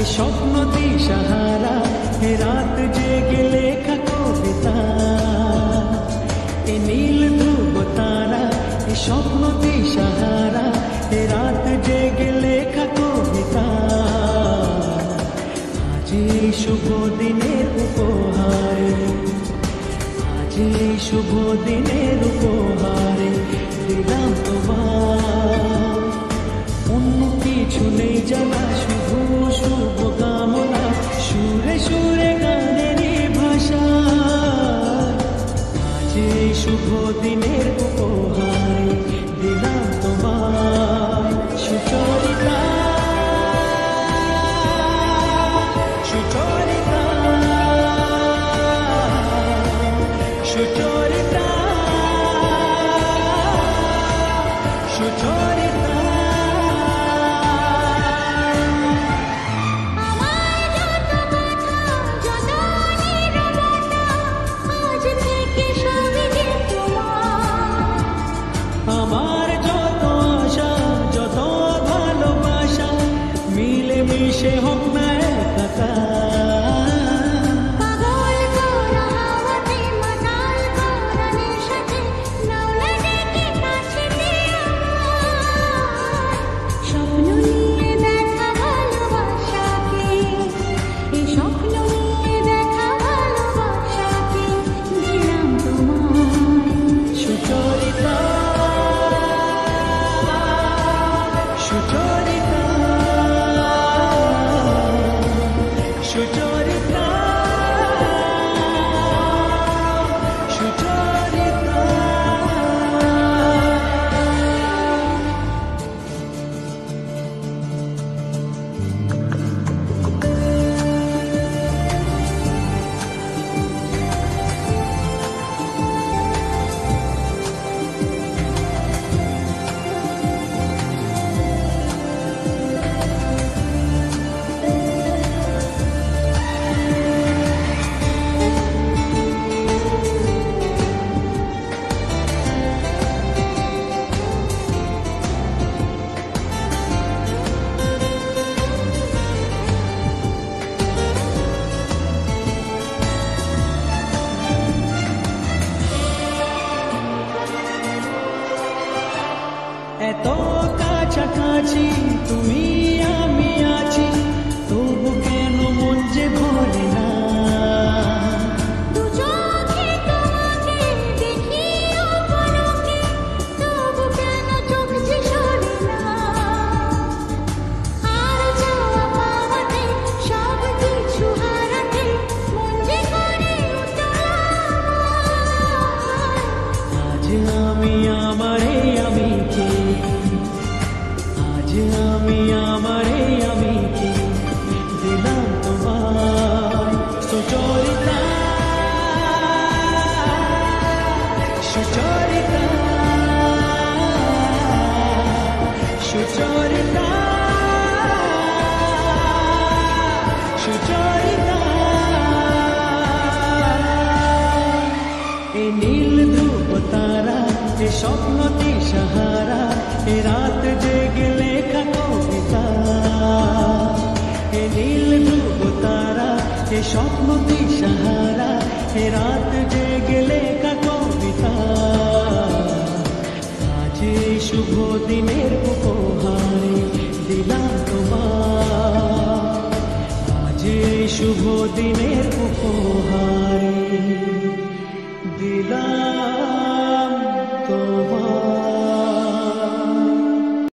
এ স্বপ্ন দিশাহারা, এ রাত জেগে লেখা কবিতা, এ নীল ধ্রুব তারা, এ স্বপ্ন দিশাহারা, এ রাত জেগে লেখা কবিতা। আজ এই শুভ দিনের উপহারে, আজ এই শুভ দিনের উপহারে দিলাম তোমার। অন্য কিছু নেই জানা, শুধু শুভ কামনা, সুরে সুরে গানের ভাষা। আজ এই শুভ দিনের উপহারে দিলাম তোমার। সুচরিতা, সুচরিতা, সুচরিতা, সুচরিতা। আমার যত আশা, যত ভালোবাসা, মিলে মিশে হোক না একাকার। পাগল করা হাওয়াতে, মাতাল করা নেশাতে, নাও না ডেকে কাছেতে আমার। স্বপ্ন নিয়ে দেখা ভালোবাসাকে, এই স্বপ্ন নিয়ে দেখা ভালোবাসাকে দিলাম তোমায়। সুচরিতা, সুচরিতা, সুচরিতা, সুচরিতা। এত কাছাকাছি তুমি আমি আছি, তবু কেন মন যে ভরে না। দু চোখে তোমাকে দেখি অপলকে, তবু কেন চোখ যে সরে না। আর যাওয়া পাওয়াতে, সব কিছু হারাতে, মন যে করে উতলা। আজ আমি আমারে আমি কে, আজ আমি আমারে আমি কে দিলাম তোমার। সুচরিতা, সুচরিতা, সুচরিতা, সুচরিতা। এই নীল ধ্রুব তারা, এ স্বপ্ন দিশাহারা, এ রাত জেগে লেখা কবিতা। এ নীল ধ্রুব তারা, এ স্বপ্ন দিশাহারা, এ রাত জেগে লেখা কবিতা। আজ এই শুভ দিনের উপহারে দিলাম তোমার। আজ এই শুভ দিনের উপহারে দিলাম